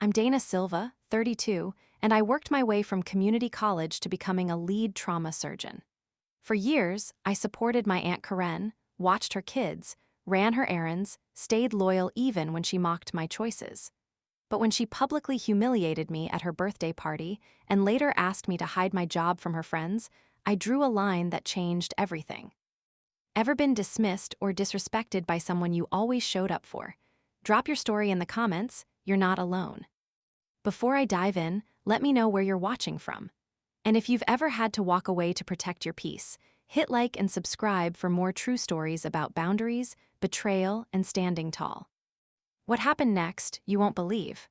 I'm Dana Silva, 32, and I worked my way from community college to becoming a lead trauma surgeon. For years, I supported my Aunt Karen, watched her kids, ran her errands, stayed loyal even when she mocked my choices. But when she publicly humiliated me at her birthday party and later asked me to hide my job from her friends, I drew a line that changed everything. Ever been dismissed or disrespected by someone you always showed up for? Drop your story in the comments, you're not alone. Before I dive in, let me know where you're watching from. And if you've ever had to walk away to protect your peace, hit like and subscribe for more true stories about boundaries, betrayal, and standing tall. What happened next, you won't believe.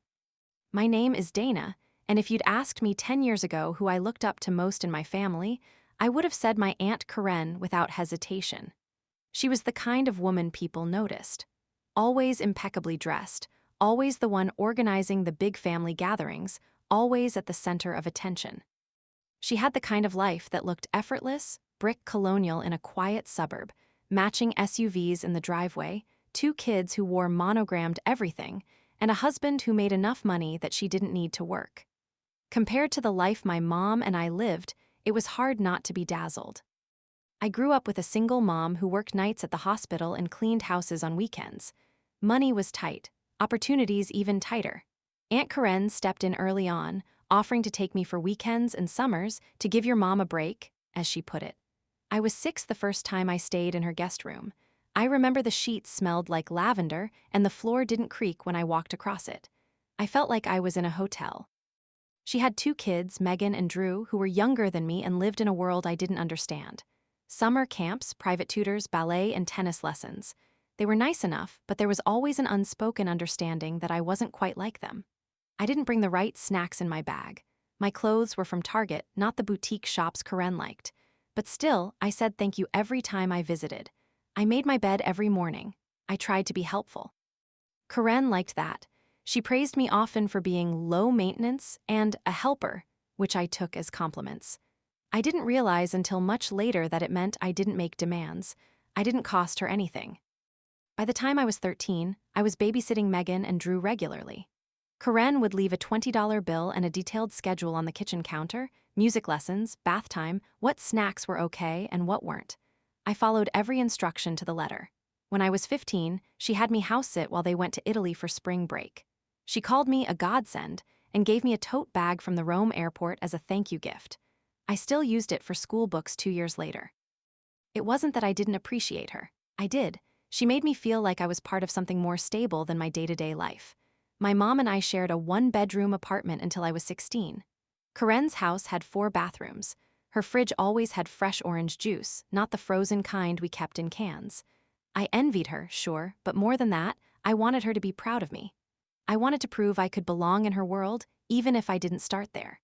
My name is Dana, and if you'd asked me 10 years ago who I looked up to most in my family, I would have said my Aunt Karen without hesitation. She was the kind of woman people noticed. Always impeccably dressed, always the one organizing the big family gatherings, always at the center of attention. She had the kind of life that looked effortless, brick colonial in a quiet suburb, matching SUVs in the driveway, 2 kids who wore monogrammed everything, and a husband who made enough money that she didn't need to work. Compared to the life my mom and I lived, it was hard not to be dazzled. I grew up with a single mom who worked nights at the hospital and cleaned houses on weekends. Money was tight, opportunities even tighter. Aunt Karen stepped in early on, offering to take me for weekends and summers to give your mom a break, as she put it. I was 6 the first time I stayed in her guest room. I remember the sheets smelled like lavender and the floor didn't creak when I walked across it. I felt like I was in a hotel. She had 2 kids, Megan and Drew, who were younger than me and lived in a world I didn't understand. Summer camps, private tutors, ballet, and tennis lessons. They were nice enough, but there was always an unspoken understanding that I wasn't quite like them. I didn't bring the right snacks in my bag. My clothes were from Target, not the boutique shops Karen liked. But still, I said thank you every time I visited. I made my bed every morning. I tried to be helpful. Karen liked that. She praised me often for being low maintenance and a helper, which I took as compliments. I didn't realize until much later that it meant I didn't make demands. I didn't cost her anything. By the time I was 13, I was babysitting Megan and Drew regularly. Karen would leave a $20 bill and a detailed schedule on the kitchen counter, music lessons, bath time, what snacks were okay and what weren't. I followed every instruction to the letter. When I was 15, she had me house sit while they went to Italy for spring break. She called me a godsend and gave me a tote bag from the Rome airport as a thank you gift. I still used it for school books 2 years later. It wasn't that I didn't appreciate her. I did. She made me feel like I was part of something more stable than my day-to-day life. My mom and I shared a 1-bedroom apartment until I was 16. Karen's house had 4 bathrooms. Her fridge always had fresh orange juice, not the frozen kind we kept in cans. I envied her, sure, but more than that, I wanted her to be proud of me. I wanted to prove I could belong in her world, even if I didn't start there.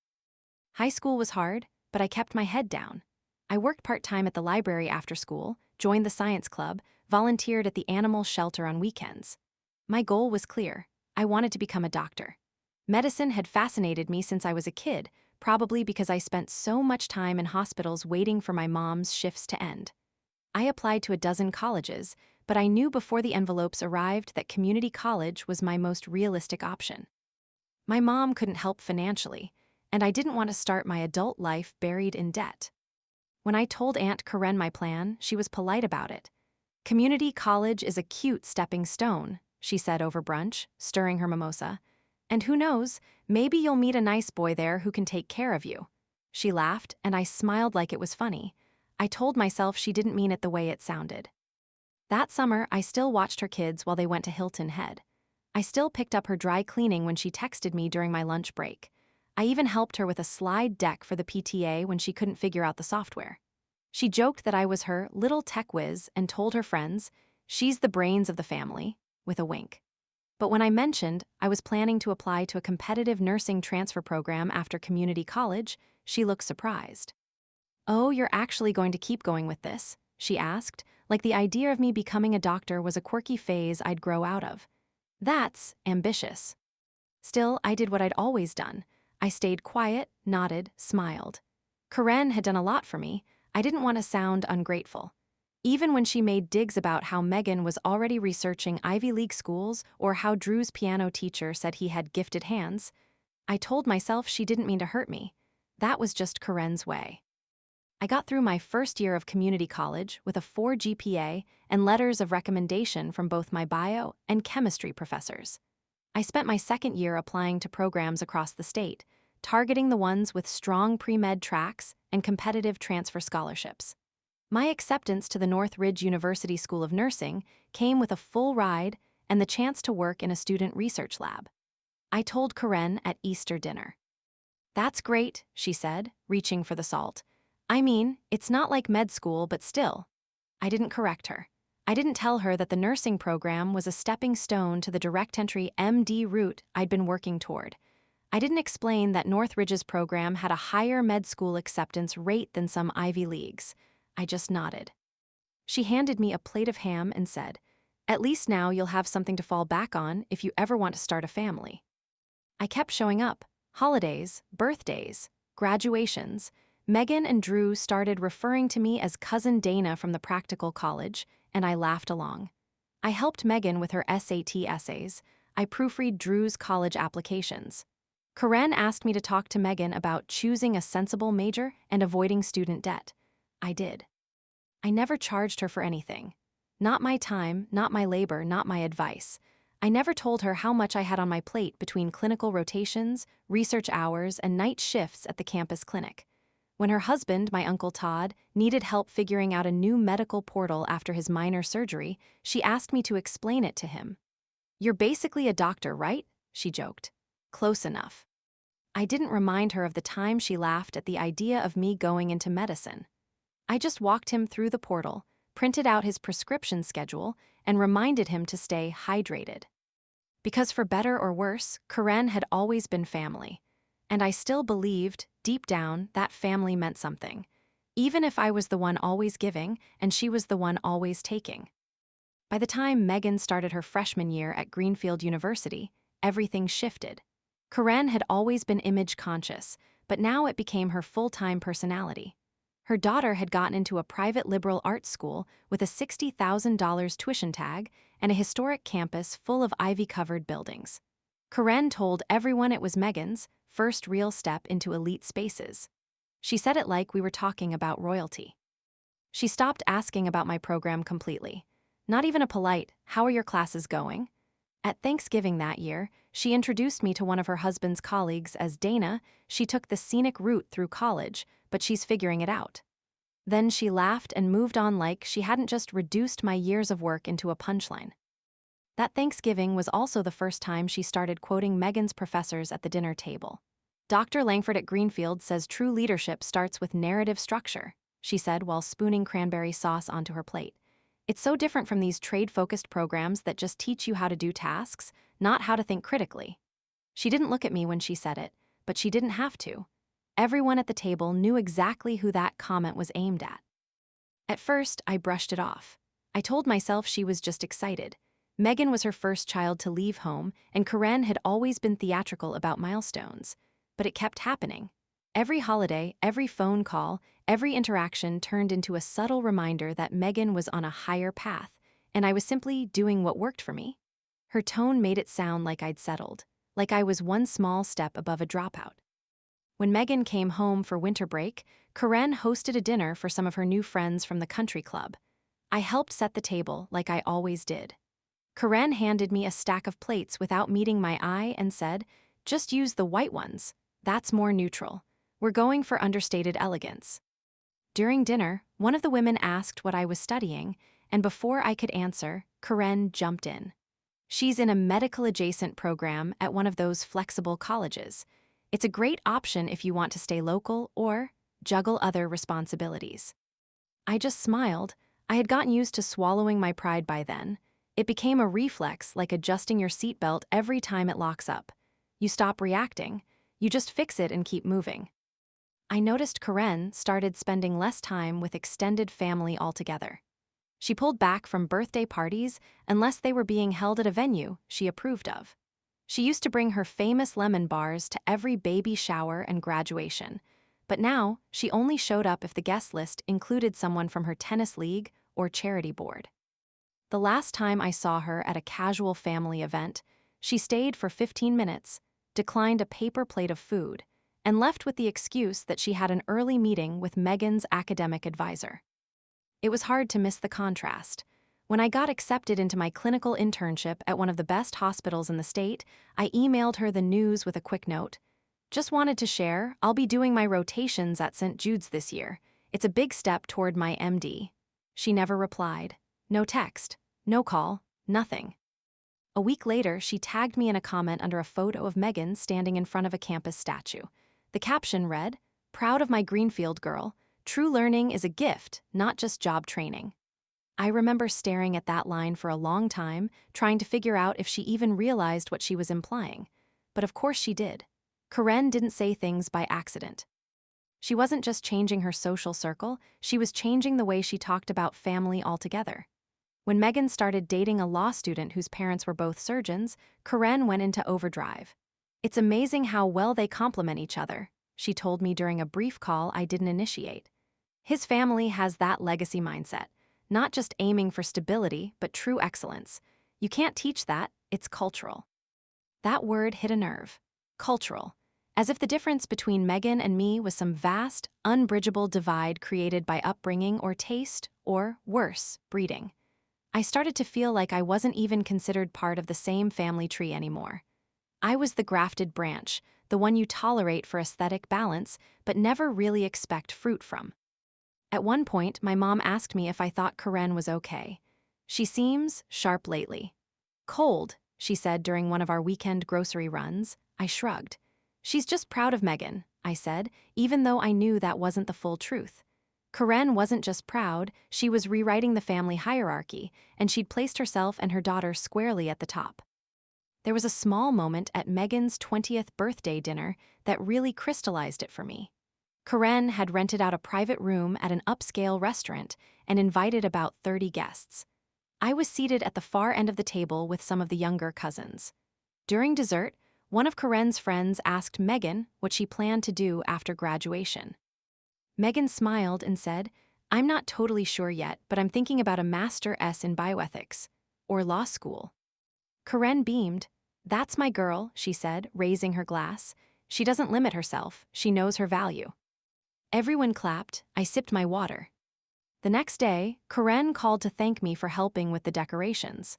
High school was hard, but I kept my head down. I worked part-time at the library after school, joined the science club, volunteered at the animal shelter on weekends. My goal was clear. I wanted to become a doctor. Medicine had fascinated me since I was a kid, probably because I spent so much time in hospitals waiting for my mom's shifts to end. I applied to a dozen colleges, but I knew before the envelopes arrived that community college was my most realistic option. My mom couldn't help financially, and I didn't want to start my adult life buried in debt. When I told Aunt Karen my plan, she was polite about it. Community college is a cute stepping stone, she said over brunch, stirring her mimosa. And who knows, maybe you'll meet a nice boy there who can take care of you. She laughed, and I smiled like it was funny. I told myself she didn't mean it the way it sounded. That summer, I still watched her kids while they went to Hilton Head. I still picked up her dry cleaning when she texted me during my lunch break. I even helped her with a slide deck for the PTA when she couldn't figure out the software. She joked that I was her little tech whiz and told her friends, she's the brains of the family, with a wink. But when I mentioned I was planning to apply to a competitive nursing transfer program after community college, she looked surprised. "Oh, you're actually going to keep going with this?" she asked, like the idea of me becoming a doctor was a quirky phase I'd grow out of. That's ambitious. Still, I did what I'd always done. I stayed quiet, nodded, smiled. Karen had done a lot for me. I didn't want to sound ungrateful. Even when she made digs about how Megan was already researching Ivy League schools or how Drew's piano teacher said he had gifted hands, I told myself she didn't mean to hurt me. That was just Corinne's way. I got through my first year of community college with a 4 GPA and letters of recommendation from both my bio and chemistry professors. I spent my second year applying to programs across the state, targeting the ones with strong pre-med tracks and competitive transfer scholarships. My acceptance to the Northridge University School of Nursing came with a full ride and the chance to work in a student research lab. I told Corinne at Easter dinner. "That's great," she said, reaching for the salt. "I mean, it's not like med school, but still." I didn't correct her. I didn't tell her that the nursing program was a stepping stone to the direct entry MD route I'd been working toward. I didn't explain that Northridge's program had a higher med school acceptance rate than some Ivy Leagues. I just nodded. She handed me a plate of ham and said, "At least now you'll have something to fall back on if you ever want to start a family." I kept showing up. Holidays, birthdays, graduations. Megan and Drew started referring to me as Cousin Dana from the practical college, and I laughed along. I helped Megan with her SAT essays. I proofread Drew's college applications. Corinne asked me to talk to Megan about choosing a sensible major and avoiding student debt. I did. I never charged her for anything. Not my time, not my labor, not my advice. I never told her how much I had on my plate between clinical rotations, research hours, and night shifts at the campus clinic. When her husband, my Uncle Todd, needed help figuring out a new medical portal after his minor surgery, she asked me to explain it to him. "You're basically a doctor, right?" she joked. "Close enough." I didn't remind her of the time she laughed at the idea of me going into medicine. I just walked him through the portal, printed out his prescription schedule, and reminded him to stay hydrated. Because for better or worse, Corinne had always been family. And I still believed, deep down, that family meant something, even if I was the one always giving and she was the one always taking. By the time Megan started her freshman year at Greenfield University, everything shifted. Corinne had always been image conscious, but now it became her full-time personality. Her daughter had gotten into a private liberal arts school with a $60,000 tuition tag and a historic campus full of ivy-covered buildings. Corinne told everyone it was Megan's first real step into elite spaces. She said it like we were talking about royalty. She stopped asking about my program completely. Not even a polite, "How are your classes going?" At Thanksgiving that year, she introduced me to one of her husband's colleagues as Dana. She took the scenic route through college, but she's figuring it out. Then she laughed and moved on like she hadn't just reduced my years of work into a punchline. That Thanksgiving was also the first time she started quoting Megan's professors at the dinner table. "Dr. Langford at Greenfield says true leadership starts with narrative structure," she said while spooning cranberry sauce onto her plate. "It's so different from these trade-focused programs that just teach you how to do tasks, not how to think critically." She didn't look at me when she said it, but she didn't have to. Everyone at the table knew exactly who that comment was aimed at. At first, I brushed it off. I told myself she was just excited. Megan was her first child to leave home, and Corinne had always been theatrical about milestones. But it kept happening. Every holiday, every phone call, every interaction turned into a subtle reminder that Megan was on a higher path, and I was simply doing what worked for me. Her tone made it sound like I'd settled, like I was one small step above a dropout. When Megan came home for winter break, Corinne hosted a dinner for some of her new friends from the country club. I helped set the table like I always did. Corinne handed me a stack of plates without meeting my eye and said, "Just use the white ones. That's more neutral. We're going for understated elegance." During dinner, one of the women asked what I was studying, and before I could answer, Corinne jumped in. "She's in a medical-adjacent program at one of those flexible colleges. It's a great option if you want to stay local or juggle other responsibilities." I just smiled. I had gotten used to swallowing my pride by then. It became a reflex, like adjusting your seatbelt every time it locks up. You stop reacting. You just fix it and keep moving. I noticed Corinne started spending less time with extended family altogether. She pulled back from birthday parties unless they were being held at a venue she approved of. She used to bring her famous lemon bars to every baby shower and graduation, but now she only showed up if the guest list included someone from her tennis league or charity board. The last time I saw her at a casual family event, she stayed for 15 minutes, declined a paper plate of food, and left with the excuse that she had an early meeting with Megan's academic advisor. It was hard to miss the contrast. When I got accepted into my clinical internship at one of the best hospitals in the state, I emailed her the news with a quick note. Just wanted to share, I'll be doing my rotations at St. Jude's this year. It's a big step toward my MD. She never replied. No text, no call, nothing. A week later, she tagged me in a comment under a photo of Megan standing in front of a campus statue. The caption read, "Proud of my Greenfield girl. True learning is a gift, not just job training." I remember staring at that line for a long time, trying to figure out if she even realized what she was implying. But of course she did. Karen didn't say things by accident. She wasn't just changing her social circle, she was changing the way she talked about family altogether. When Megan started dating a law student whose parents were both surgeons, Karen went into overdrive. "It's amazing how well they complement each other," she told me during a brief call I didn't initiate. "His family has that legacy mindset, not just aiming for stability, but true excellence. You can't teach that, it's cultural." That word hit a nerve. Cultural. As if the difference between Megan and me was some vast, unbridgeable divide created by upbringing or taste, or, worse, breeding. I started to feel like I wasn't even considered part of the same family tree anymore. I was the grafted branch, the one you tolerate for aesthetic balance, but never really expect fruit from. At one point, my mom asked me if I thought Karen was okay. "She seems sharp lately." "Cold," she said during one of our weekend grocery runs. I shrugged. "She's just proud of Megan," I said, even though I knew that wasn't the full truth. Karen wasn't just proud, she was rewriting the family hierarchy, and she'd placed herself and her daughter squarely at the top. There was a small moment at Megan's 20th birthday dinner that really crystallized it for me. Karen had rented out a private room at an upscale restaurant and invited about 30 guests. I was seated at the far end of the table with some of the younger cousins. During dessert, one of Karen's friends asked Megan what she planned to do after graduation. Megan smiled and said, "I'm not totally sure yet, but I'm thinking about a Master in bioethics, or law school." Karen beamed. "That's my girl," she said, raising her glass. "She doesn't limit herself, she knows her value." Everyone clapped. I sipped my water. The next day, Karen called to thank me for helping with the decorations.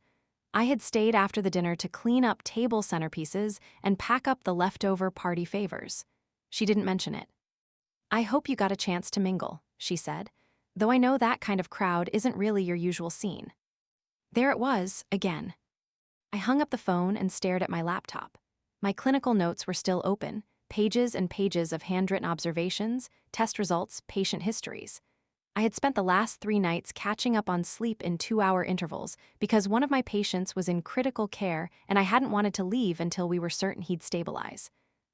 I had stayed after the dinner to clean up table centerpieces and pack up the leftover party favors. She didn't mention it. "I hope you got a chance to mingle," she said, "though I know that kind of crowd isn't really your usual scene." There it was, again. I hung up the phone and stared at my laptop. My clinical notes were still open, pages and pages of handwritten observations, test results, patient histories. I had spent the last 3 nights catching up on sleep in 2-hour intervals because one of my patients was in critical care and I hadn't wanted to leave until we were certain he'd stabilize.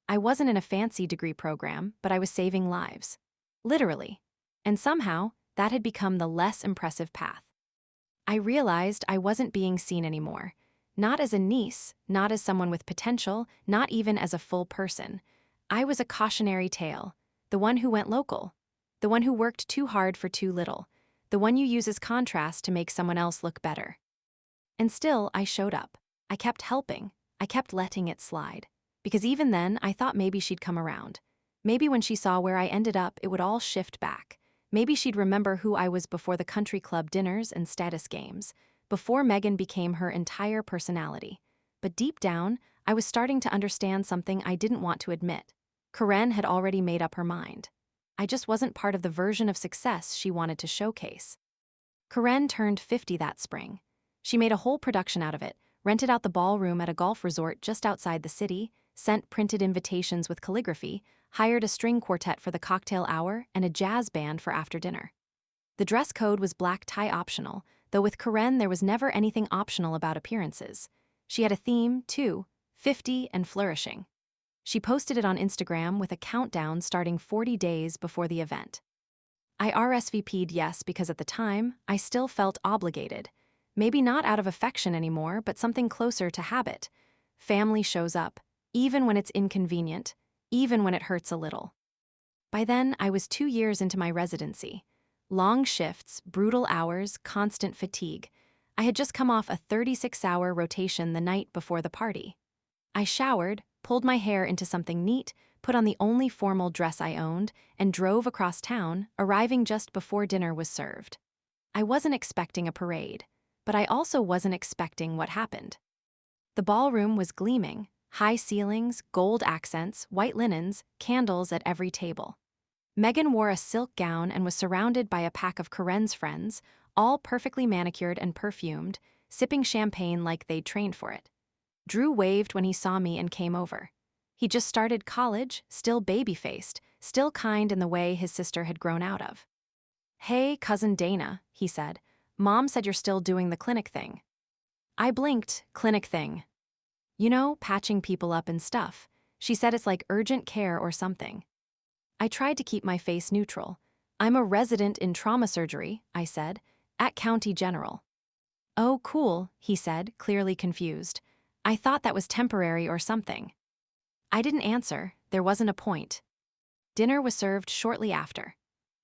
I wasn't in a fancy degree program, but I was saving lives. Literally. And somehow, that had become the less impressive path. I realized I wasn't being seen anymore. Not as a niece, not as someone with potential, not even as a full person. I was a cautionary tale, the one who went local, the one who worked too hard for too little, the one you use as contrast to make someone else look better. And still, I showed up. I kept helping. I kept letting it slide. Because even then, I thought maybe she'd come around. Maybe when she saw where I ended up, it would all shift back. Maybe she'd remember who I was before the country club dinners and status games, before Megan became her entire personality. But deep down, I was starting to understand something I didn't want to admit. Karen had already made up her mind. I just wasn't part of the version of success she wanted to showcase. Karen turned 50 that spring. She made a whole production out of it, rented out the ballroom at a golf resort just outside the city, sent printed invitations with calligraphy, hired a string quartet for the cocktail hour, and a jazz band for after dinner. The dress code was black tie optional, though with Karen there was never anything optional about appearances. She had a theme, too, 50 and flourishing. She posted it on Instagram with a countdown starting 40 days before the event. I RSVP'd yes because at the time, I still felt obligated. Maybe not out of affection anymore, but something closer to habit. Family shows up, even when it's inconvenient, even when it hurts a little. By then, I was 2 years into my residency. Long shifts, brutal hours, constant fatigue. I had just come off a 36-hour rotation the night before the party. I showered, pulled my hair into something neat, put on the only formal dress I owned, and drove across town, arriving just before dinner was served. I wasn't expecting a parade, but I also wasn't expecting what happened. The ballroom was gleaming, high ceilings, gold accents, white linens, candles at every table. Megan wore a silk gown and was surrounded by a pack of Corinne's friends, all perfectly manicured and perfumed, sipping champagne like they'd trained for it. Drew waved when he saw me and came over. He just started college, still baby-faced, still kind in the way his sister had grown out of. "Hey, cousin Dana," he said. "Mom said you're still doing the clinic thing." I blinked. "Clinic thing." "You know, patching people up and stuff. She said it's like urgent care or something." I tried to keep my face neutral. "I'm a resident in trauma surgery," I said, "at County General." "Oh, cool," he said, clearly confused. "I thought that was temporary or something." I didn't answer. There wasn't a point. Dinner was served shortly after.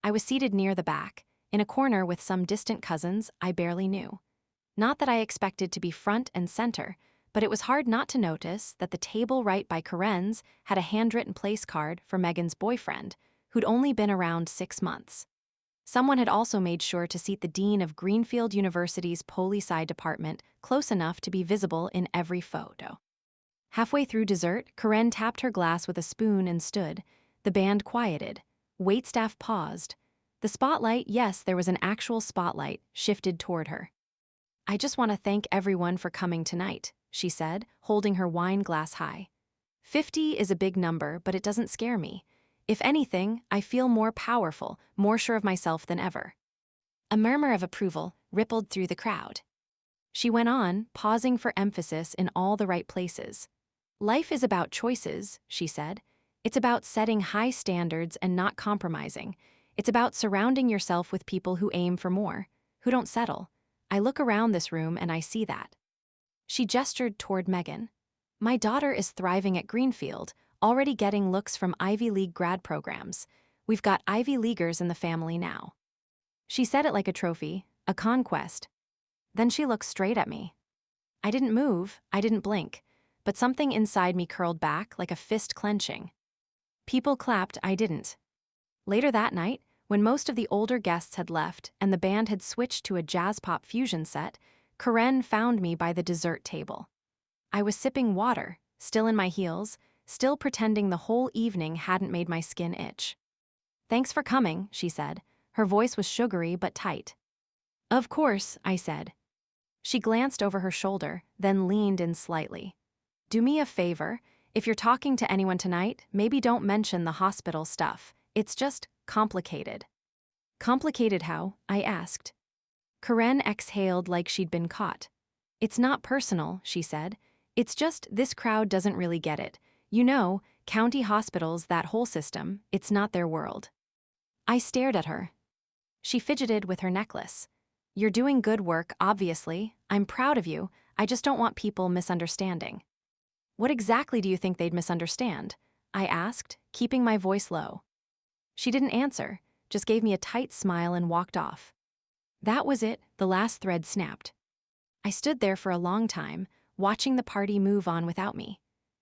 I was seated near the back, in a corner with some distant cousins I barely knew. Not that I expected to be front and center, but it was hard not to notice that the table right by Corinne's had a handwritten place card for Megan's boyfriend, who'd only been around 6 months. Someone had also made sure to seat the dean of Greenfield University's poli-sci department close enough to be visible in every photo. Halfway through dessert, Corinne tapped her glass with a spoon and stood. The band quieted. Waitstaff paused. The spotlight, yes, there was an actual spotlight, shifted toward her. "I just want to thank everyone for coming tonight," she said, holding her wine glass high. 50 is a big number, but it doesn't scare me. If anything, I feel more powerful, more sure of myself than ever. A murmur of approval rippled through the crowd. She went on, pausing for emphasis in all the right places. "Life is about choices," she said. "It's about setting high standards and not compromising. It's about surrounding yourself with people who aim for more, who don't settle. I look around this room and I see that." She gestured toward Megan. "My daughter is thriving at Greenfield, already getting looks from Ivy League grad programs. We've got Ivy Leaguers in the family now." She said it like a trophy, a conquest. Then she looked straight at me. I didn't move, I didn't blink, but something inside me curled back like a fist clenching. People clapped, I didn't. Later that night, when most of the older guests had left and the band had switched to a jazz-pop fusion set, Corinne found me by the dessert table. I was sipping water, still in my heels, still pretending the whole evening hadn't made my skin itch. "Thanks for coming," she said. Her voice was sugary but tight. "Of course," I said. She glanced over her shoulder, then leaned in slightly. "Do me a favor. If you're talking to anyone tonight, maybe don't mention the hospital stuff. It's just complicated." "Complicated how?" I asked. Corinne exhaled like she'd been caught. "It's not personal," she said. "It's just this crowd doesn't really get it. You know, county hospitals, that whole system, it's not their world." I stared at her. She fidgeted with her necklace. "You're doing good work, obviously. I'm proud of you. I just don't want people misunderstanding." "What exactly do you think they'd misunderstand?" I asked, keeping my voice low. She didn't answer, just gave me a tight smile and walked off. That was it, the last thread snapped. I stood there for a long time, watching the party move on without me.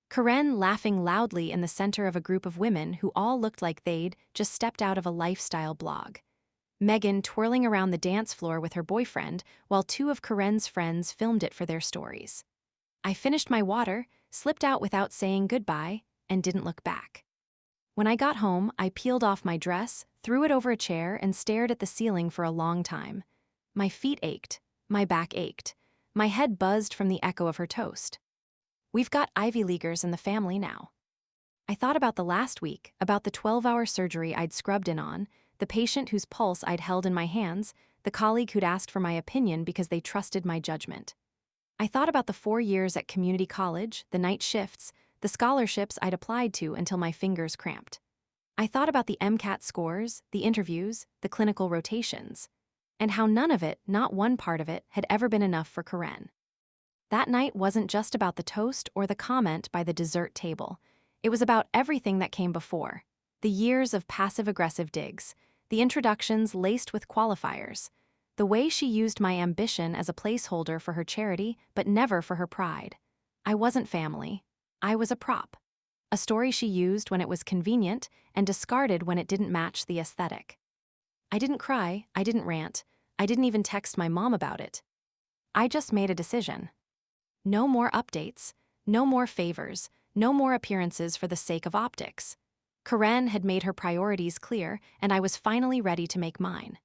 Corinne laughing loudly in the center of a group of women who all looked like they'd just stepped out of a lifestyle blog. Megan twirling around the dance floor with her boyfriend while 2 of Corinne's friends filmed it for their stories. I finished my water, slipped out without saying goodbye, and didn't look back. When I got home, I peeled off my dress, threw it over a chair, and stared at the ceiling for a long time. My feet ached, my back ached, my head buzzed from the echo of her toast. We've got Ivy Leaguers in the family now. I thought about the last week, about the 12-hour surgery I'd scrubbed in on, the patient whose pulse I'd held in my hands, the colleague who'd asked for my opinion because they trusted my judgment. I thought about the 4 years at community college, the night shifts, the scholarships I'd applied to until my fingers cramped. I thought about the MCAT scores, the interviews, the clinical rotations, and how none of it, not one part of it, had ever been enough for Corinne. That night wasn't just about the toast or the comment by the dessert table. It was about everything that came before. The years of passive-aggressive digs, the introductions laced with qualifiers, the way she used my ambition as a placeholder for her charity, but never for her pride. I wasn't family. I was a prop. A story she used when it was convenient and discarded when it didn't match the aesthetic. I didn't cry, I didn't rant, I didn't even text my mom about it. I just made a decision. No more updates, no more favors, no more appearances for the sake of optics. Karen had made her priorities clear, and I was finally ready to make mine.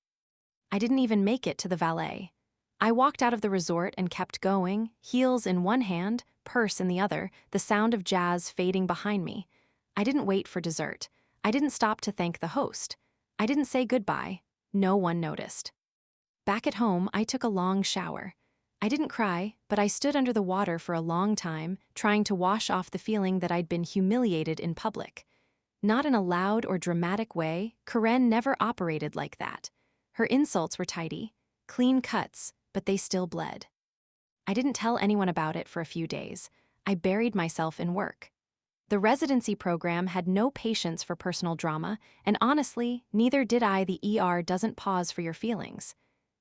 I didn't even make it to the valet. I walked out of the resort and kept going, heels in one hand, purse in the other, the sound of jazz fading behind me. I didn't wait for dessert. I didn't stop to thank the host. I didn't say goodbye. No one noticed. Back at home, I took a long shower. I didn't cry, but I stood under the water for a long time, trying to wash off the feeling that I'd been humiliated in public. Not in a loud or dramatic way, Karen never operated like that. Her insults were tidy, clean cuts, but they still bled. I didn't tell anyone about it for a few days. I buried myself in work. The residency program had no patience for personal drama, and honestly, neither did I. The ER doesn't pause for your feelings.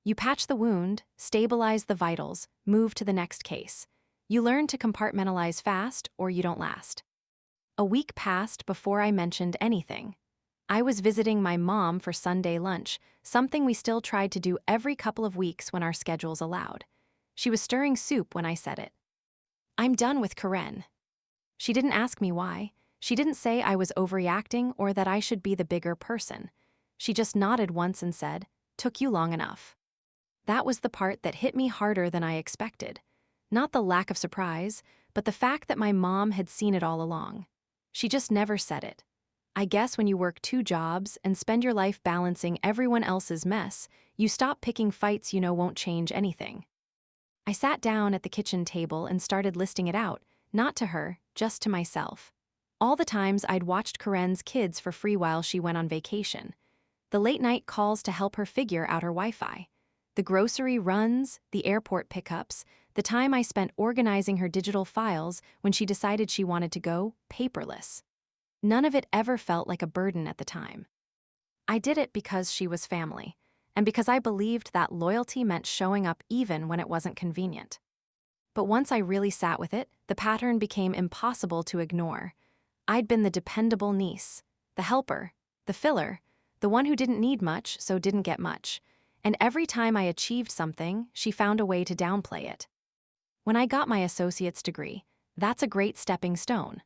You patch the wound, stabilize the vitals, move to the next case. You learn to compartmentalize fast, or you don't last. A week passed before I mentioned anything. I was visiting my mom for Sunday lunch, something we still tried to do every couple of weeks when our schedules allowed. She was stirring soup when I said it. I'm done with Karen. She didn't ask me why. She didn't say I was overreacting or that I should be the bigger person. She just nodded once and said, "Took you long enough." That was the part that hit me harder than I expected. Not the lack of surprise, but the fact that my mom had seen it all along. She just never said it. I guess when you work 2 jobs and spend your life balancing everyone else's mess, you stop picking fights you know won't change anything. I sat down at the kitchen table and started listing it out, not to her, just to myself. All the times I'd watched Karen's kids for free while she went on vacation. The late-night calls to help her figure out her Wi-Fi. The grocery runs, the airport pickups, the time I spent organizing her digital files when she decided she wanted to go paperless. None of it ever felt like a burden at the time. I did it because she was family, and because I believed that loyalty meant showing up even when it wasn't convenient. But once I really sat with it, the pattern became impossible to ignore. I'd been the dependable niece, the helper, the filler, the one who didn't need much so didn't get much. And every time I achieved something, she found a way to downplay it. When I got my associate's degree, that's a great stepping stone.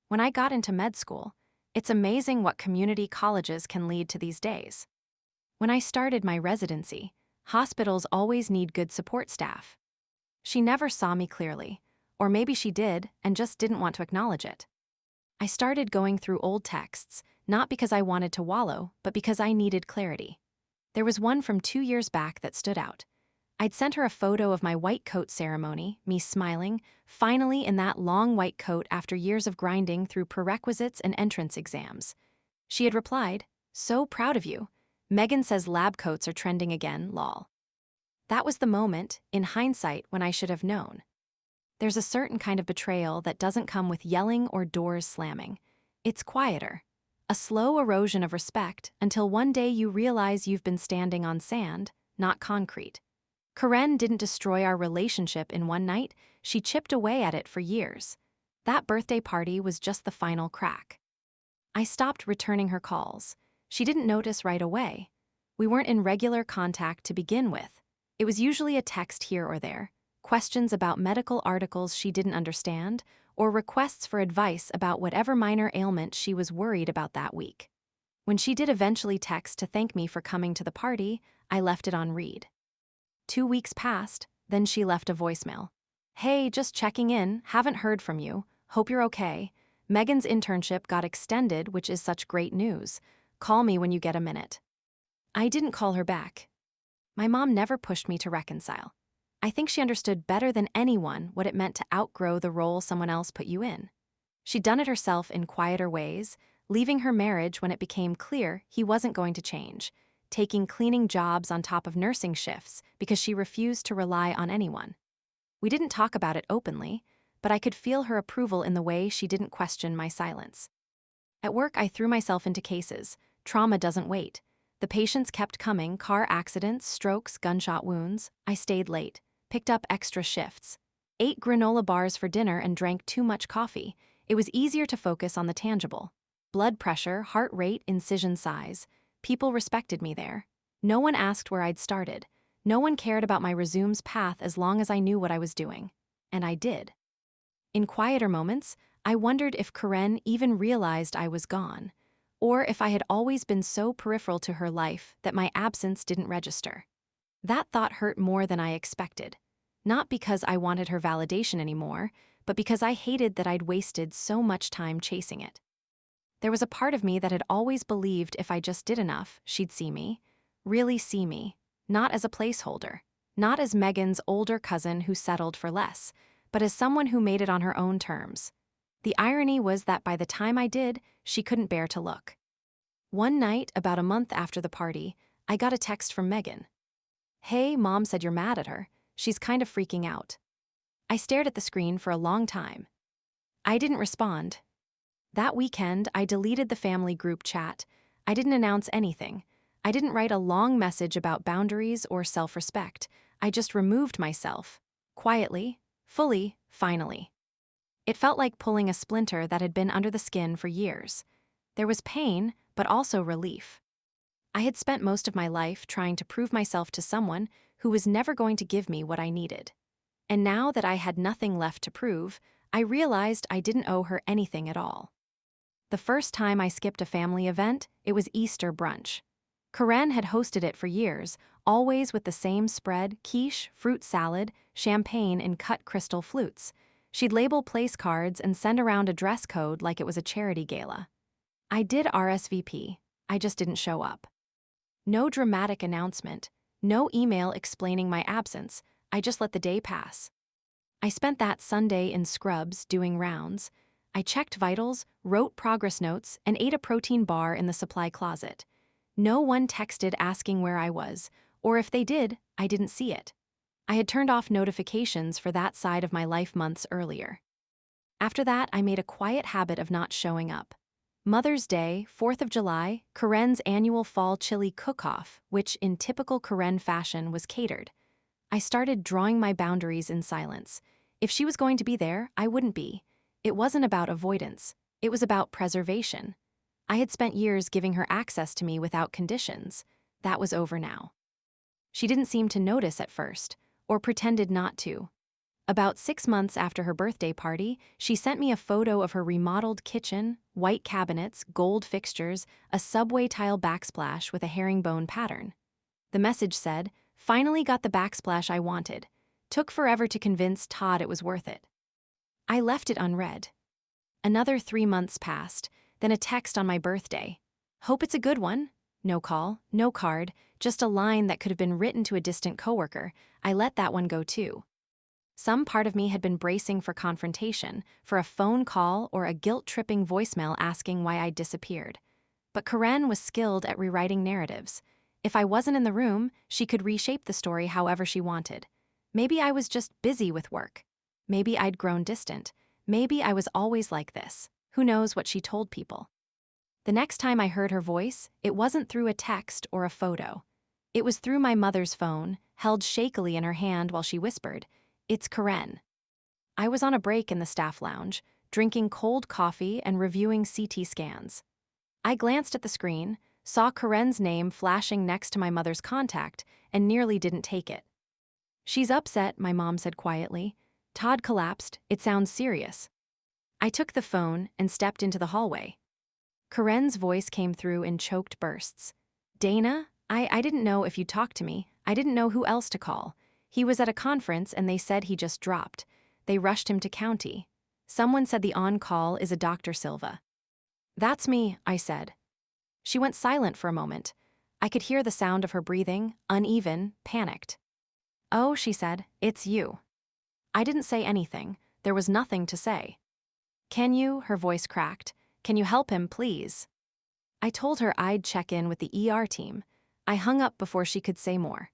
When I got into med school, it's amazing what community colleges can lead to these days. When I started my residency, hospitals always need good support staff. She never saw me clearly, or maybe she did and just didn't want to acknowledge it. I started going through old texts, not because I wanted to wallow, but because I needed clarity. There was one from 2 years back that stood out. I'd sent her a photo of my white coat ceremony, me smiling, finally in that long white coat after years of grinding through prerequisites and entrance exams. She had replied, "So proud of you. Megan says lab coats are trending again, lol." That was the moment, in hindsight, when I should have known. There's a certain kind of betrayal that doesn't come with yelling or doors slamming. It's quieter. A slow erosion of respect until one day you realize you've been standing on sand, not concrete. Karen didn't destroy our relationship in one night, she chipped away at it for years. That birthday party was just the final crack. I stopped returning her calls. She didn't notice right away. We weren't in regular contact to begin with. It was usually a text here or there, questions about medical articles she didn't understand, or requests for advice about whatever minor ailment she was worried about that week. When she did eventually text to thank me for coming to the party, I left it on read. 2 weeks passed, then she left a voicemail. "Hey, just checking in, haven't heard from you, hope you're okay. Megan's internship got extended, which is such great news. Call me when you get a minute." I didn't call her back. My mom never pushed me to reconcile. I think she understood better than anyone what it meant to outgrow the role someone else put you in. She'd done it herself in quieter ways, leaving her marriage when it became clear he wasn't going to change, taking cleaning jobs on top of nursing shifts because she refused to rely on anyone. We didn't talk about it openly, but I could feel her approval in the way she didn't question my silence. At work, I threw myself into cases. Trauma doesn't wait. The patients kept coming: car accidents, strokes, gunshot wounds. I stayed late, picked up extra shifts, ate granola bars for dinner, and drank too much coffee. It was easier to focus on the tangible: blood pressure, heart rate, incision size. People respected me there. No one asked where I'd started. No one cared about my resume's path as long as I knew what I was doing. And I did. In quieter moments, I wondered if Karen even realized I was gone, or if I had always been so peripheral to her life that my absence didn't register. That thought hurt more than I expected. Not because I wanted her validation anymore, but because I hated that I'd wasted so much time chasing it. There was a part of me that had always believed if I just did enough, she'd see me, really see me, not as a placeholder, not as Megan's older cousin who settled for less, but as someone who made it on her own terms. The irony was that by the time I did, she couldn't bear to look. One night, about a month after the party, I got a text from Megan. "Hey, Mom said you're mad at her. She's kind of freaking out." I stared at the screen for a long time. I didn't respond. That weekend, I deleted the family group chat. I didn't announce anything. I didn't write a long message about boundaries or self-respect. I just removed myself. Quietly, fully, finally. It felt like pulling a splinter that had been under the skin for years. There was pain, but also relief. I had spent most of my life trying to prove myself to someone who was never going to give me what I needed. And now that I had nothing left to prove, I realized I didn't owe her anything at all. The first time I skipped a family event, it was Easter brunch. Karen had hosted it for years, always with the same spread: quiche, fruit salad, champagne in cut crystal flutes. She'd label place cards and send around a dress code like it was a charity gala. I did RSVP, I just didn't show up. No dramatic announcement, no email explaining my absence, I just let the day pass. I spent that Sunday in scrubs doing rounds. I checked vitals, wrote progress notes, and ate a protein bar in the supply closet. No one texted asking where I was, or if they did, I didn't see it. I had turned off notifications for that side of my life months earlier. After that, I made a quiet habit of not showing up. Mother's Day, 4th of July, Karen's annual fall chili cook-off, which in typical Karen fashion was catered. I started drawing my boundaries in silence. If she was going to be there, I wouldn't be. It wasn't about avoidance. It was about preservation. I had spent years giving her access to me without conditions. That was over now. She didn't seem to notice at first, or pretended not to. About 6 months after her birthday party, she sent me a photo of her remodeled kitchen, white cabinets, gold fixtures, a subway tile backsplash with a herringbone pattern. The message said, "Finally got the backsplash I wanted. Took forever to convince Todd it was worth it." I left it unread. Another 3 months passed, then a text on my birthday. "Hope it's a good one." No call, no card, just a line that could have been written to a distant coworker. I let that one go too. Some part of me had been bracing for confrontation, for a phone call or a guilt-tripping voicemail asking why I'd disappeared. But Karen was skilled at rewriting narratives. If I wasn't in the room, she could reshape the story however she wanted. Maybe I was just busy with work. Maybe I'd grown distant. Maybe I was always like this. Who knows what she told people? The next time I heard her voice, it wasn't through a text or a photo. It was through my mother's phone, held shakily in her hand while she whispered, "It's Karen." I was on a break in the staff lounge, drinking cold coffee and reviewing CT scans. I glanced at the screen, saw Karen's name flashing next to my mother's contact, and nearly didn't take it. "She's upset," my mom said quietly. "Todd collapsed. It sounds serious." I took the phone and stepped into the hallway. Karen's voice came through in choked bursts. "Dana, I didn't know if you'd talk to me. I didn't know who else to call. He was at a conference and they said he just dropped. They rushed him to county. Someone said the on-call is a Dr. Silva." "That's me," I said. She went silent for a moment. I could hear the sound of her breathing, uneven, panicked. "Oh," she said, "it's you." I didn't say anything. There was nothing to say. "Can you," her voice cracked, "can you help him, please?" I told her I'd check in with the ER team. I hung up before she could say more.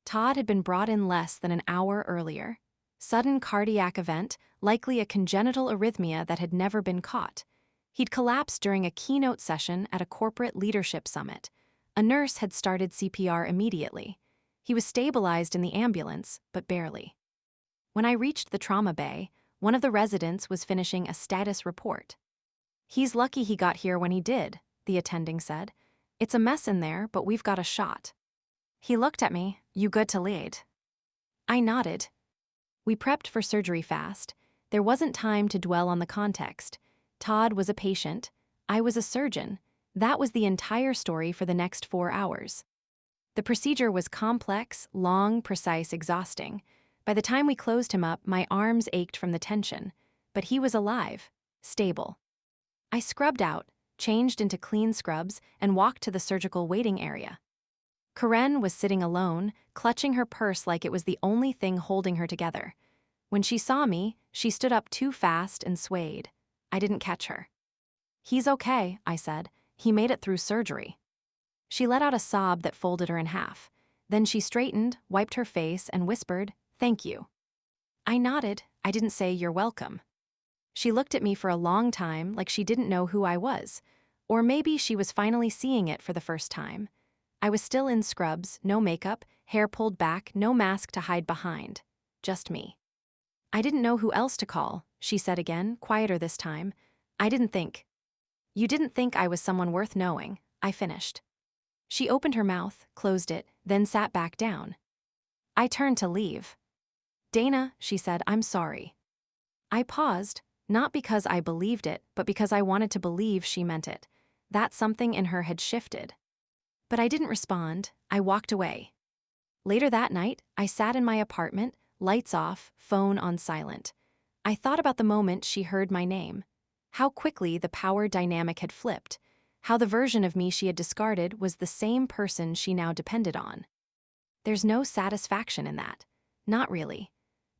Todd had been brought in less than an hour earlier. Sudden cardiac event, likely a congenital arrhythmia that had never been caught. He'd collapsed during a keynote session at a corporate leadership summit. A nurse had started CPR immediately. He was stabilized in the ambulance, but barely. When I reached the trauma bay, one of the residents was finishing a status report. "He's lucky he got here when he did," the attending said. "It's a mess in there, but we've got a shot." He looked at me. "You good to lead?" I nodded. We prepped for surgery fast. There wasn't time to dwell on the context. Todd was a patient. I was a surgeon. That was the entire story for the next 4 hours. The procedure was complex, long, precise, exhausting. By the time we closed him up, my arms ached from the tension. But he was alive, stable. I scrubbed out, changed into clean scrubs, and walked to the surgical waiting area. Karen was sitting alone, clutching her purse like it was the only thing holding her together. When she saw me, she stood up too fast and swayed. I didn't catch her. "He's okay," I said. "He made it through surgery." She let out a sob that folded her in half. Then she straightened, wiped her face, and whispered, "Thank you." I nodded. I didn't say "You're welcome." She looked at me for a long time like she didn't know who I was. Or maybe she was finally seeing it for the first time. I was still in scrubs, no makeup, hair pulled back, no mask to hide behind. Just me. "I didn't know who else to call," she said again, quieter this time. "I didn't think." "You didn't think I was someone worth knowing," I finished. She opened her mouth, closed it, then sat back down. I turned to leave. "Dana," she said, "I'm sorry." I paused, not because I believed it, but because I wanted to believe she meant it. That something in her had shifted. But I didn't respond. I walked away. Later that night, I sat in my apartment, lights off, phone on silent. I thought about the moment she heard my name. How quickly the power dynamic had flipped. How the version of me she had discarded was the same person she now depended on. There's no satisfaction in that. Not really.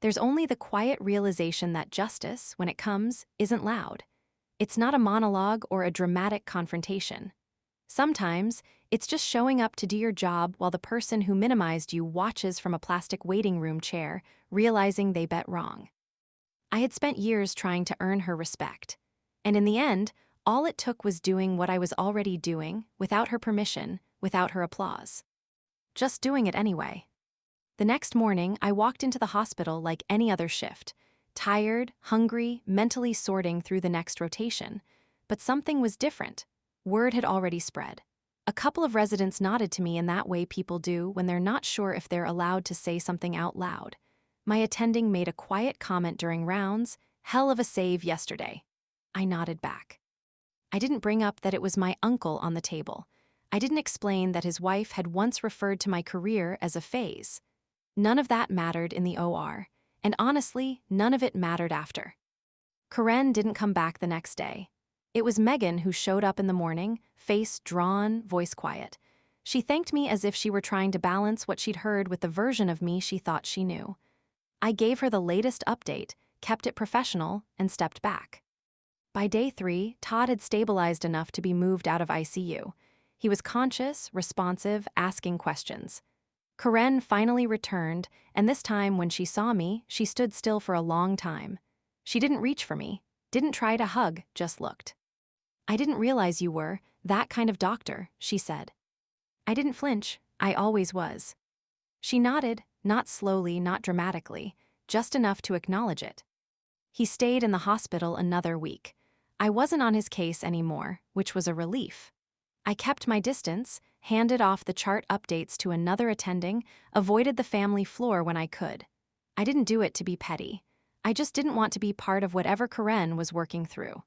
There's only the quiet realization that justice, when it comes, isn't loud. It's not a monologue or a dramatic confrontation. Sometimes, it's just showing up to do your job while the person who minimized you watches from a plastic waiting room chair, realizing they bet wrong. I had spent years trying to earn her respect. And in the end, all it took was doing what I was already doing, without her permission, without her applause. Just doing it anyway. The next morning, I walked into the hospital like any other shift, tired, hungry, mentally sorting through the next rotation. But something was different. Word had already spread. A couple of residents nodded to me in that way people do when they're not sure if they're allowed to say something out loud. My attending made a quiet comment during rounds, "Hell of a save yesterday." I nodded back. I didn't bring up that it was my uncle on the table. I didn't explain that his wife had once referred to my career as a phase. None of that mattered in the OR, and honestly, none of it mattered after. Karen didn't come back the next day. It was Megan who showed up in the morning, face drawn, voice quiet. She thanked me as if she were trying to balance what she'd heard with the version of me she thought she knew. I gave her the latest update, kept it professional, and stepped back. By day 3, Todd had stabilized enough to be moved out of ICU. He was conscious, responsive, asking questions. Karen finally returned, and this time when she saw me, she stood still for a long time. She didn't reach for me, didn't try to hug, just looked. "I didn't realize you were that kind of doctor," she said. I didn't flinch. I always was. She nodded, not slowly, not dramatically, just enough to acknowledge it. He stayed in the hospital another week. I wasn't on his case anymore, which was a relief. I kept my distance, handed off the chart updates to another attending, avoided the family floor when I could. I didn't do it to be petty. I just didn't want to be part of whatever Karen was working through.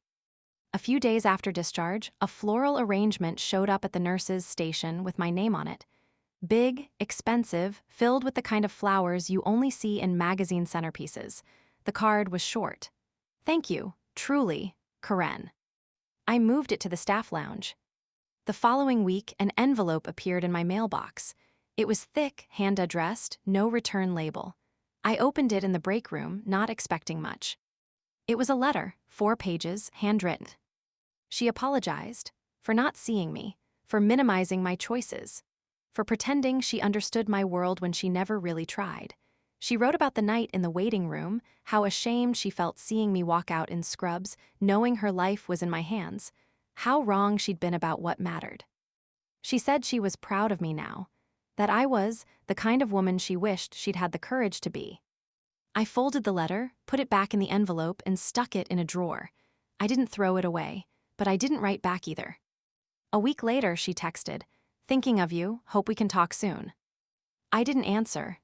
A few days after discharge, a floral arrangement showed up at the nurse's station with my name on it. Big, expensive, filled with the kind of flowers you only see in magazine centerpieces. The card was short. "Thank you, truly, Karen." I moved it to the staff lounge. The following week, an envelope appeared in my mailbox. It was thick, hand-addressed, no return label. I opened it in the break room, not expecting much. It was a letter, 4 pages, handwritten. She apologized for not seeing me, for minimizing my choices, for pretending she understood my world when she never really tried. She wrote about the night in the waiting room, how ashamed she felt seeing me walk out in scrubs, knowing her life was in my hands, how wrong she'd been about what mattered. She said she was proud of me now, that I was the kind of woman she wished she'd had the courage to be. I folded the letter, put it back in the envelope, and stuck it in a drawer. I didn't throw it away, but I didn't write back either. A week later, she texted, "Thinking of you, hope we can talk soon." I didn't answer.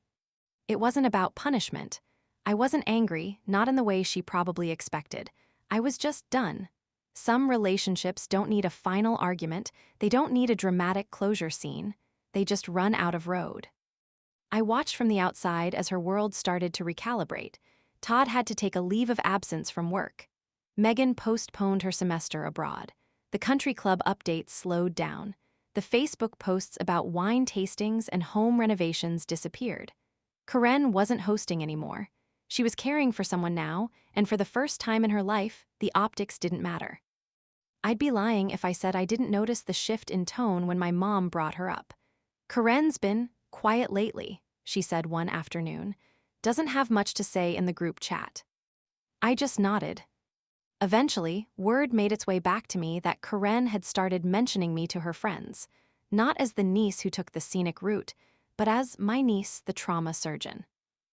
It wasn't about punishment. I wasn't angry, not in the way she probably expected. I was just done. Some relationships don't need a final argument, they don't need a dramatic closure scene, they just run out of road. I watched from the outside as her world started to recalibrate. Todd had to take a leave of absence from work. Megan postponed her semester abroad. The country club updates slowed down. The Facebook posts about wine tastings and home renovations disappeared. Karen wasn't hosting anymore. She was caring for someone now, and for the first time in her life, the optics didn't matter. I'd be lying if I said I didn't notice the shift in tone when my mom brought her up. "Karen's been quiet lately," she said one afternoon. "Doesn't have much to say in the group chat." I just nodded. Eventually, word made its way back to me that Karen had started mentioning me to her friends, not as the niece who took the scenic route, but as my niece, the trauma surgeon.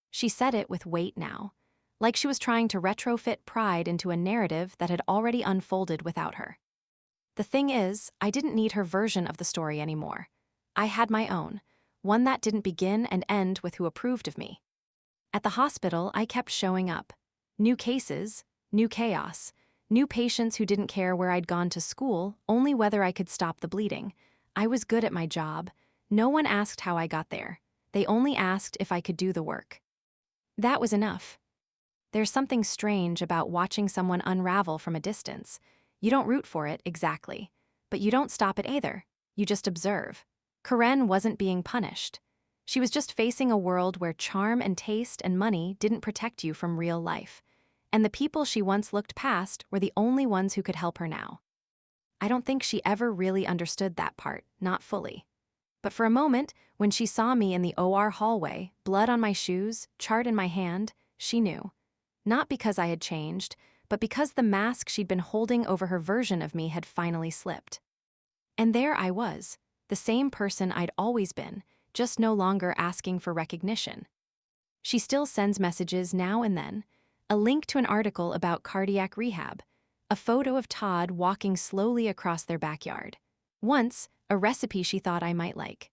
She said it with weight now, like she was trying to retrofit pride into a narrative that had already unfolded without her. The thing is, I didn't need her version of the story anymore. I had my own, one that didn't begin and end with who approved of me. At the hospital, I kept showing up. New cases, new chaos, new patients who didn't care where I'd gone to school, only whether I could stop the bleeding. I was good at my job. No one asked how I got there. They only asked if I could do the work. That was enough. There's something strange about watching someone unravel from a distance. You don't root for it, exactly. But you don't stop it either. You just observe. Karen wasn't being punished. She was just facing a world where charm and taste and money didn't protect you from real life. And the people she once looked past were the only ones who could help her now. I don't think she ever really understood that part, not fully. But for a moment, when she saw me in the OR hallway, blood on my shoes, chart in my hand, she knew. Not because I had changed, but because the mask she'd been holding over her version of me had finally slipped. And there I was, the same person I'd always been, just no longer asking for recognition. She still sends messages now and then, a link to an article about cardiac rehab, a photo of Todd walking slowly across their backyard. Once, a recipe she thought I might like.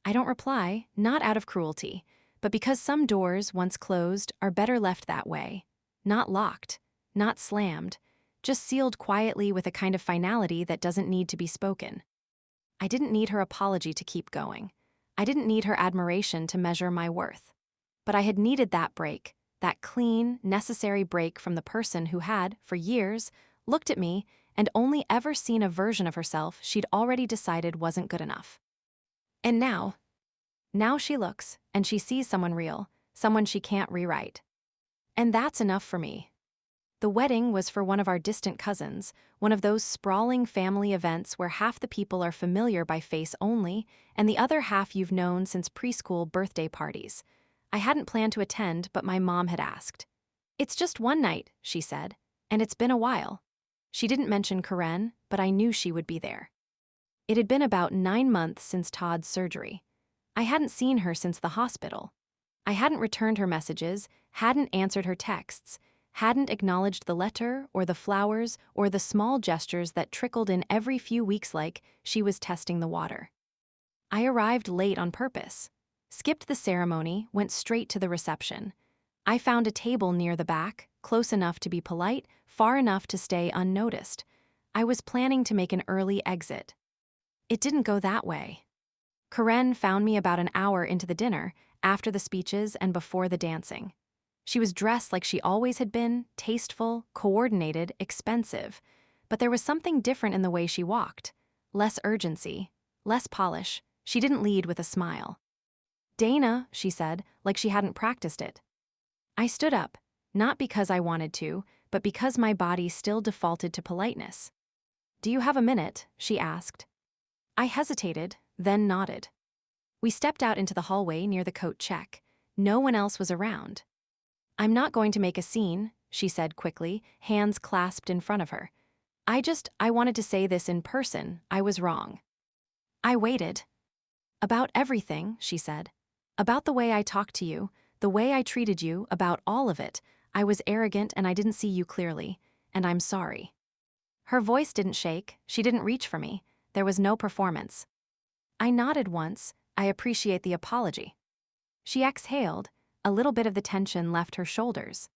I don't reply, not out of cruelty, but because some doors, once closed, are better left that way. Not locked, not slammed, just sealed quietly with a kind of finality that doesn't need to be spoken. I didn't need her apology to keep going. I didn't need her admiration to measure my worth. But I had needed that break, that clean, necessary break from the person who had, for years, looked at me and only ever seen a version of herself she'd already decided wasn't good enough. And now she looks, and she sees someone real, someone she can't rewrite. And that's enough for me. The wedding was for one of our distant cousins, one of those sprawling family events where half the people are familiar by face only, and the other half you've known since preschool birthday parties. I hadn't planned to attend, but my mom had asked. "It's just one night," she said, "and it's been a while." She didn't mention Karen, but I knew she would be there. It had been about 9 months since Todd's surgery. I hadn't seen her since the hospital. I hadn't returned her messages, hadn't answered her texts, hadn't acknowledged the letter or the flowers or the small gestures that trickled in every few weeks like she was testing the water. I arrived late on purpose, skipped the ceremony, went straight to the reception. I found a table near the back, close enough to be polite, far enough to stay unnoticed. I was planning to make an early exit. It didn't go that way. Karen found me about an hour into the dinner, after the speeches and before the dancing. She was dressed like she always had been, tasteful, coordinated, expensive. But there was something different in the way she walked. Less urgency, less polish. She didn't lead with a smile. "Dana," she said, like she hadn't practiced it. I stood up, not because I wanted to, but because my body still defaulted to politeness. "Do you have a minute?" she asked. I hesitated, then nodded. We stepped out into the hallway near the coat check. No one else was around. "I'm not going to make a scene," she said quickly, hands clasped in front of her. I wanted to say this in person. I was wrong. I waited. About everything, she said. About the way I talked to you, the way I treated you, about all of it. I was arrogant and I didn't see you clearly, and I'm sorry. Her voice didn't shake, she didn't reach for me, there was no performance. I nodded once, I appreciate the apology. She exhaled, a little bit of the tension left her shoulders.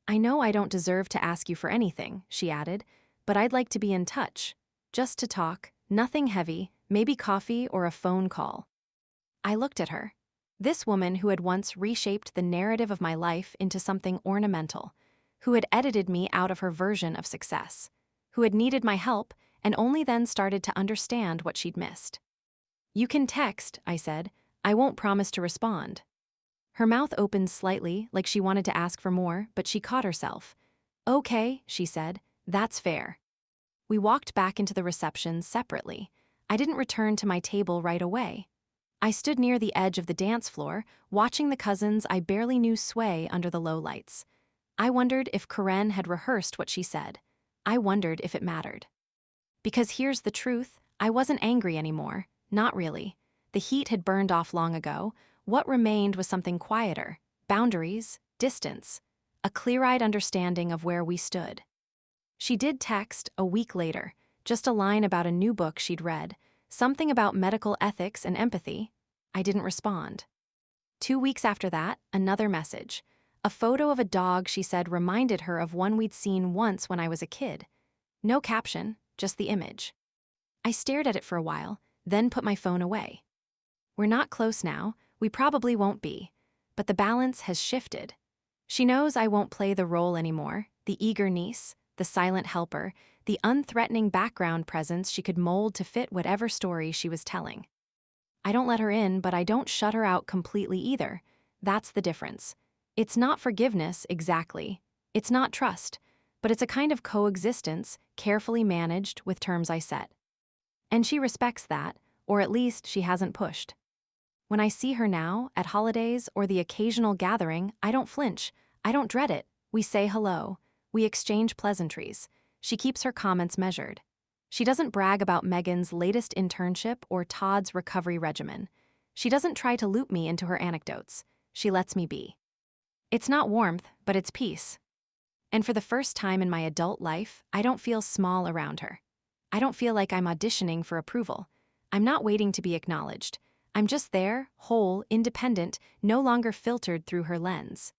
I know I don't deserve to ask you for anything, she added, but I'd like to be in touch. Just to talk, nothing heavy, maybe coffee or a phone call. I looked at her. This woman who had once reshaped the narrative of my life into something ornamental, who had edited me out of her version of success, who had needed my help and only then started to understand what she'd missed. You can text, I said. I won't promise to respond. Her mouth opened slightly, like she wanted to ask for more, but she caught herself. Okay, she said, that's fair. We walked back into the reception separately. I didn't return to my table right away. I stood near the edge of the dance floor, watching the cousins I barely knew sway under the low lights. I wondered if Karen had rehearsed what she said. I wondered if it mattered. Because here's the truth, I wasn't angry anymore, not really. The heat had burned off long ago. What remained was something quieter, boundaries, distance, a clear-eyed understanding of where we stood. She did text a week later, just a line about a new book she'd read, something about medical ethics and empathy. I didn't respond. 2 weeks after that, another message. A photo of a dog she said reminded her of one we'd seen once when I was a kid. No caption, just the image. I stared at it for a while, then put my phone away. We're not close now, we probably won't be, but the balance has shifted. She knows I won't play the role anymore, the eager niece, the silent helper, the unthreatening background presence she could mold to fit whatever story she was telling. I don't let her in, but I don't shut her out completely either. That's the difference. It's not forgiveness, exactly. It's not trust, but it's a kind of coexistence, carefully managed with terms I set. And she respects that, or at least she hasn't pushed. When I see her now, at holidays or the occasional gathering, I don't flinch. I don't dread it. We say hello. We exchange pleasantries. She keeps her comments measured. She doesn't brag about Megan's latest internship or Todd's recovery regimen. She doesn't try to loop me into her anecdotes. She lets me be. It's not warmth, but it's peace. And for the first time in my adult life, I don't feel small around her. I don't feel like I'm auditioning for approval. I'm not waiting to be acknowledged. I'm just there, whole, independent, no longer filtered through her lens.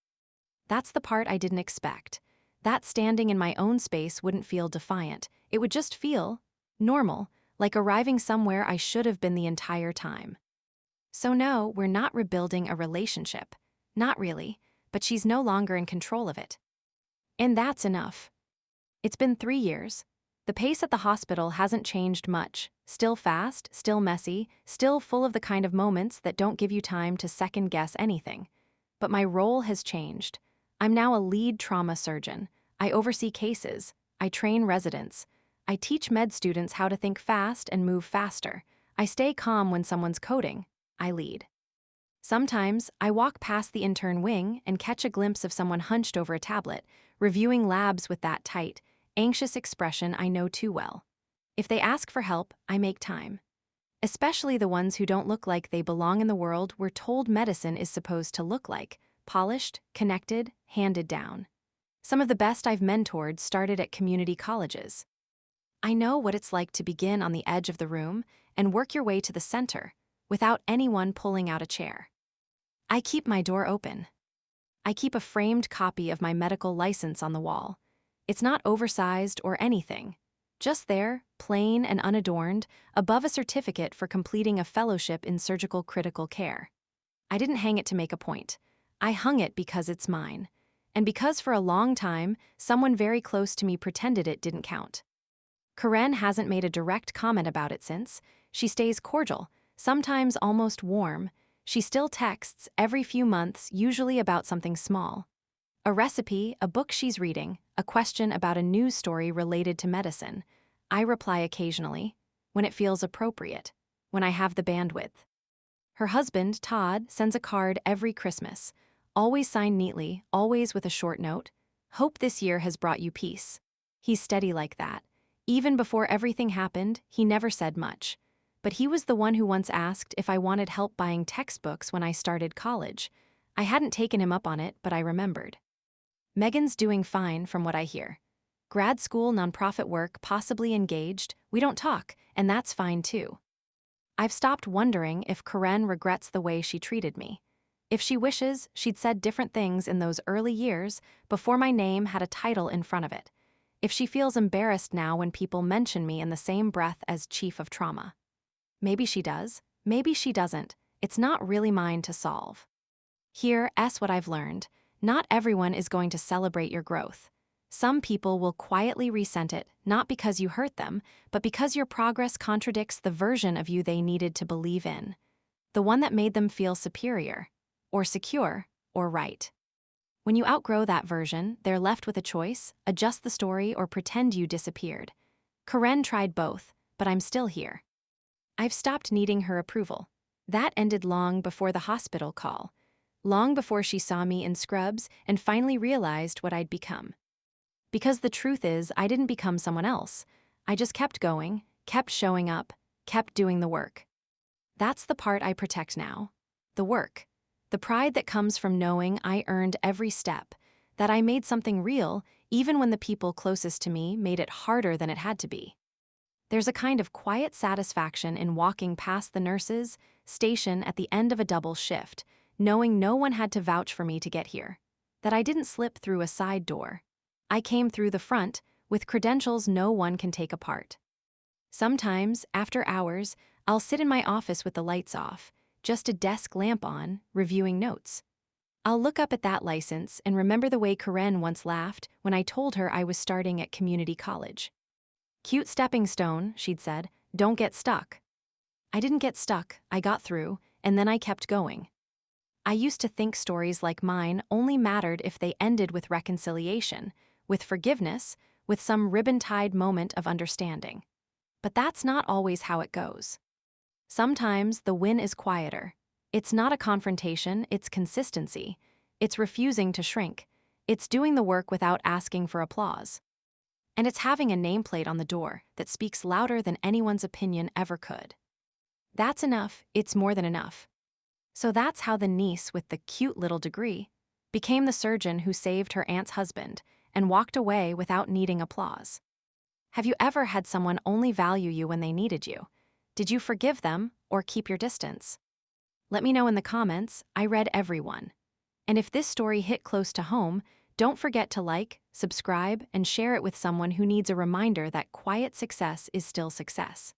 That's the part I didn't expect. That standing in my own space wouldn't feel defiant. It would just feel normal, like arriving somewhere I should have been the entire time. So no, we're not rebuilding a relationship. Not really, but she's no longer in control of it. And that's enough. It's been 3 years. The pace at the hospital hasn't changed much. Still fast, still messy, still full of the kind of moments that don't give you time to second-guess anything. But my role has changed. I'm now a lead trauma surgeon. I oversee cases. I train residents. I teach med students how to think fast and move faster. I stay calm when someone's coding. I lead. Sometimes, I walk past the intern wing and catch a glimpse of someone hunched over a tablet, reviewing labs with that tight, anxious expression I know too well. If they ask for help, I make time. Especially the ones who don't look like they belong in the world we're told medicine is supposed to look like, polished, connected, handed down. Some of the best I've mentored started at community colleges. I know what it's like to begin on the edge of the room and work your way to the center, without anyone pulling out a chair. I keep my door open. I keep a framed copy of my medical license on the wall. It's not oversized or anything. Just there, plain and unadorned, above a certificate for completing a fellowship in surgical critical care. I didn't hang it to make a point. I hung it because it's mine. And because for a long time, someone very close to me pretended it didn't count. Karen hasn't made a direct comment about it since. She stays cordial, sometimes almost warm. She still texts every few months, usually about something small. A recipe, a book she's reading, a question about a news story related to medicine. I reply occasionally, when it feels appropriate, when I have the bandwidth. Her husband, Todd, sends a card every Christmas, always signed neatly, always with a short note. Hope this year has brought you peace. He's steady like that. Even before everything happened, he never said much. But he was the one who once asked if I wanted help buying textbooks when I started college. I hadn't taken him up on it, but I remembered. Megan's doing fine from what I hear. Grad school, nonprofit work, possibly engaged. We don't talk, and that's fine too. I've stopped wondering if Karen regrets the way she treated me. If she wishes, she'd said different things in those early years before my name had a title in front of it. If she feels embarrassed now when people mention me in the same breath as Chief of Trauma. Maybe she does, maybe she doesn't. It's not really mine to solve. Here's what I've learned. Not everyone is going to celebrate your growth. Some people will quietly resent it, not because you hurt them, but because your progress contradicts the version of you they needed to believe in. The one that made them feel superior, or secure, or right. When you outgrow that version, they're left with a choice: adjust the story or pretend you disappeared. Karen tried both, but I'm still here. I've stopped needing her approval. That ended long before the hospital call. Long before she saw me in scrubs and finally realized what I'd become. Because the truth is, I didn't become someone else. I just kept going, kept showing up, kept doing the work. That's the part I protect now. The work. The pride that comes from knowing I earned every step, that I made something real even when the people closest to me made it harder than it had to be. There's a kind of quiet satisfaction in walking past the nurses' station at the end of a double shift, knowing no one had to vouch for me to get here, that I didn't slip through a side door. I came through the front with credentials no one can take apart. Sometimes, after hours, I'll sit in my office with the lights off, just a desk lamp on, reviewing notes. I'll look up at that license and remember the way Karen once laughed when I told her I was starting at community college. "Cute stepping stone," she'd said, "don't get stuck." I didn't get stuck, I got through, and then I kept going. I used to think stories like mine only mattered if they ended with reconciliation, with forgiveness, with some ribbon-tied moment of understanding. But that's not always how it goes. Sometimes the win is quieter. It's not a confrontation, it's consistency. It's refusing to shrink. It's doing the work without asking for applause. And it's having a nameplate on the door that speaks louder than anyone's opinion ever could. That's enough, it's more than enough. So that's how the niece with the cute little degree became the surgeon who saved her aunt's husband and walked away without needing applause. Have you ever had someone only value you when they needed you? Did you forgive them or keep your distance? Let me know in the comments. I read everyone. And if this story hit close to home, don't forget to like, subscribe, and share it with someone who needs a reminder that quiet success is still success.